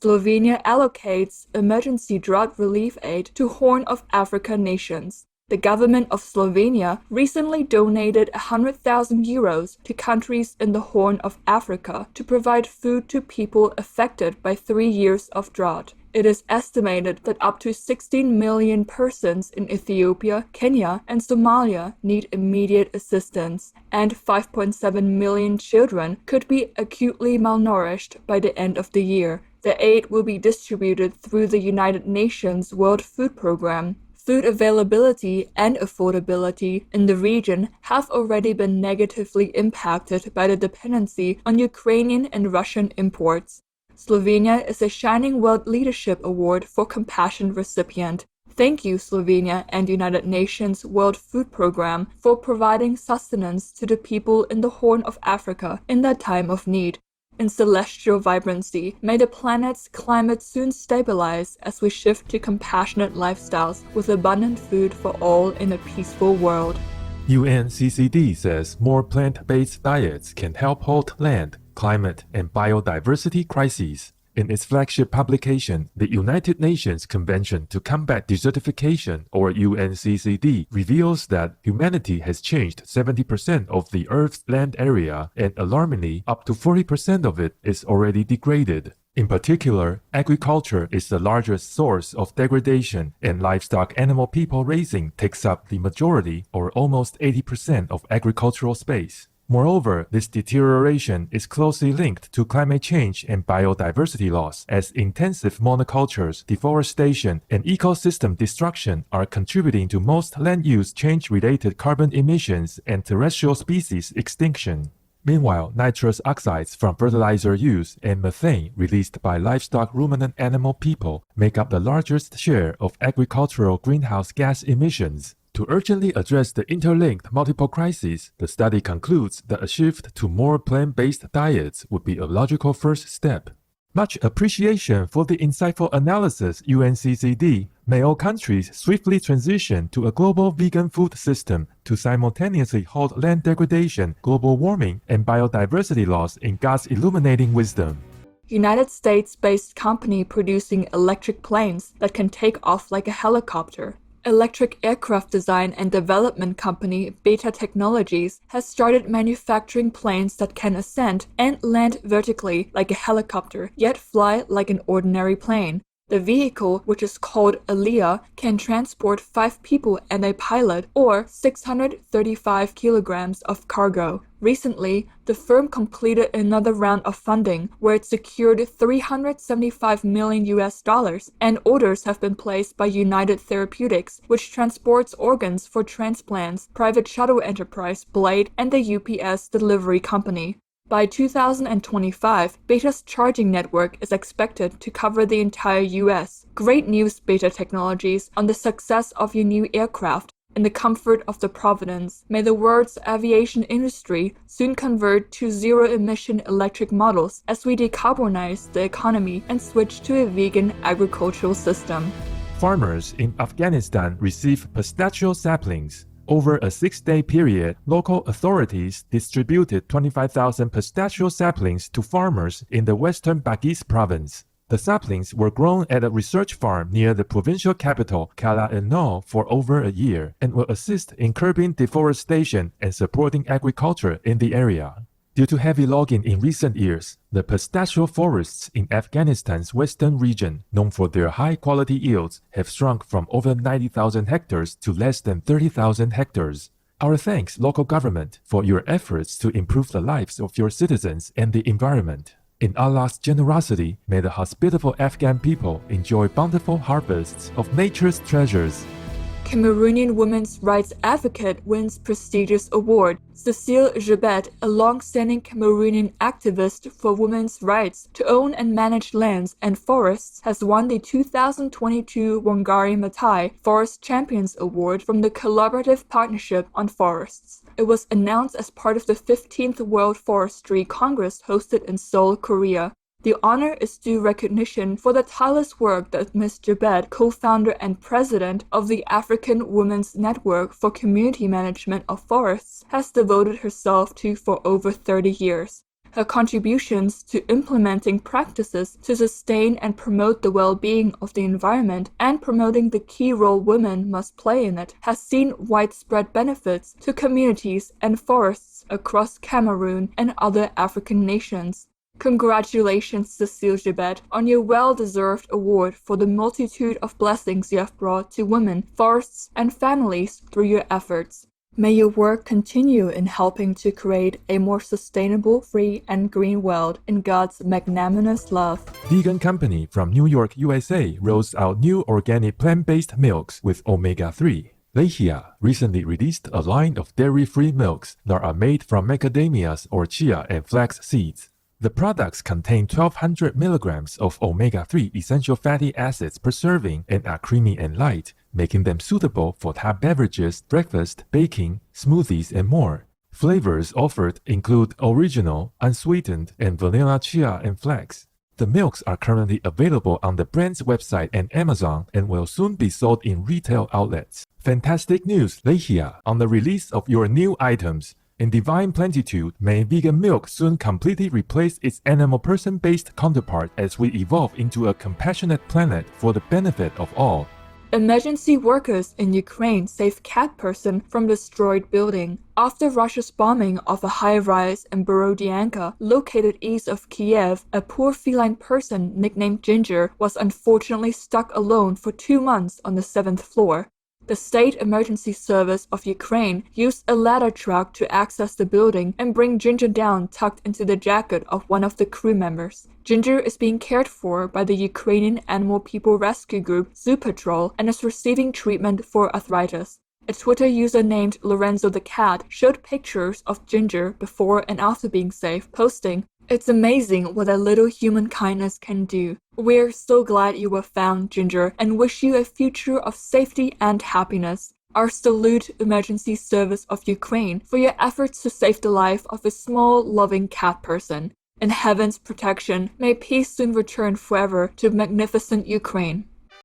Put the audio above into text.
Slovenia allocates emergency drought relief aid to Horn of Africa nations. The government of Slovenia recently donated 100,000 euros to countries in the Horn of Africa to provide food to people affected by 3 years of drought. It is estimated that up to 16 million persons in Ethiopia, Kenya, and Somalia need immediate assistance, and 5.7 million children could be acutely malnourished by the end of the year. The aid will be distributed through the United Nations World Food Programme. Food availability and affordability in the region have already been negatively impacted by the dependency on Ukrainian and Russian imports. Slovenia is a Shining World Leadership Award for Compassion recipient. Thank you, Slovenia and United Nations World Food Programme, for providing sustenance to the people in the Horn of Africa in that time of need. In celestial vibrancy, may the planet's climate soon stabilize as we shift to compassionate lifestyles with abundant food for all in a peaceful world. UNCCD says more plant-based diets can help halt land, climate, and biodiversity crises. In its flagship publication, the United Nations Convention to Combat Desertification, or UNCCD, reveals that humanity has changed 70% of the Earth's land area, and alarmingly, up to 40% of it is already degraded. In particular, agriculture is the largest source of degradation, and livestock animal people raising takes up the majority, or almost 80% of agricultural space. Moreover, this deterioration is closely linked to climate change and biodiversity loss, as intensive monocultures, deforestation, and ecosystem destruction are contributing to most land use change-related carbon emissions and terrestrial species extinction. Meanwhile, nitrous oxides from fertilizer use and methane released by livestock ruminant animal people make up the largest share of agricultural greenhouse gas emissions. To urgently address the interlinked multiple crises, the study concludes that a shift to more plant-based diets would be a logical first step. Much appreciation for the insightful analysis, UNCCD. May all countries swiftly transition to a global vegan food system to simultaneously halt land degradation, global warming, and biodiversity loss in God's illuminating wisdom. United States-based company producing electric planes that can take off like a helicopter. Electric aircraft design and development company Beta Technologies has started manufacturing planes that can ascend and land vertically like a helicopter, yet fly like an ordinary plane. The vehicle, which is called Aliyah, can transport 5 people and a pilot, or 635 kilograms of cargo. Recently, the firm completed another round of funding where it secured $375 million, and orders have been placed by United Therapeutics, which transports organs for transplants, private shuttle enterprise Blade, and the UPS delivery company. By 2025, Beta's charging network is expected to cover the entire US. Great news, Beta Technologies, on the success of your new aircraft. In the comfort of the Providence, may the world's aviation industry soon convert to zero-emission electric models as we decarbonize the economy and switch to a vegan agricultural system. Farmers in Afghanistan receive pistachio saplings. Over a 6-day period, local authorities distributed 25,000 pistachio saplings to farmers in the western Bagis province. The saplings were grown at a research farm near the provincial capital, Kala for over a year and will assist in curbing deforestation and supporting agriculture in the area. Due to heavy logging in recent years, the pistachio forests in Afghanistan's western region, known for their high-quality yields, have shrunk from over 90,000 hectares to less than 30,000 hectares. Our thanks, local government, for your efforts to improve the lives of your citizens and the environment. In Allah's generosity, may the hospitable Afghan people enjoy bountiful harvests of nature's treasures. Cameroonian women's rights advocate wins prestigious award. Cécile Gebet, a long-standing Cameroonian activist for women's rights to own and manage lands and forests, has won the 2022 Wangari Maathai Forest Champions Award from the Collaborative Partnership on Forests. It was announced as part of the 15th World Forestry Congress hosted in Seoul, Korea. The honor is due recognition for the tireless work that Ms. Gebet, co-founder and president of the African Women's Network for Community Management of Forests, has devoted herself to for over 30 years. her contributions to implementing practices to sustain and promote the well-being of the environment and promoting the key role women must play in it has seen widespread benefits to communities and forests across Cameroon and other African nations. Congratulations, Cecile Gibet, on your well-deserved award for the multitude of blessings you have brought to women, forests, and families through your efforts. May your work continue in helping to create a more sustainable, free, and green world in God's magnanimous love. Vegan company from New York, USA rolls out new organic plant-based milks with omega-3. Lehia recently released a line of dairy-free milks that are made from macadamias or chia and flax seeds. The products contain 1,200 milligrams of omega-3 essential fatty acids per serving and are creamy and light, making them suitable for hot beverages, breakfast, baking, smoothies, and more. Flavors offered include original, unsweetened, and vanilla chia and flax. The milks are currently available on the brand's website and Amazon and will soon be sold in retail outlets. Fantastic news, Lehia, on the release of your new items. In divine plenitude, may vegan milk soon completely replace its animal person-based counterpart as we evolve into a compassionate planet for the benefit of all. Emergency workers in Ukraine save cat person from destroyed building. After Russia's bombing of a high-rise in Borodyanka, located east of Kiev, a poor feline person nicknamed Ginger was unfortunately stuck alone for 2 months on the 7th floor. The State Emergency Service of Ukraine used a ladder truck to access the building and bring Ginger down tucked into the jacket of one of the crew members. Ginger is being cared for by the Ukrainian animal people rescue group Zoo Patrol and is receiving treatment for arthritis. A Twitter user named Lorenzo the Cat showed pictures of Ginger before and after being saved, posting, "It's amazing what a little human kindness can do. We're so glad you were found, Ginger, and wish you a future of safety and happiness. Our salute Emergency Service of Ukraine for your efforts to save the life of a small, loving cat person. In heaven's protection, may peace soon return forever to magnificent Ukraine."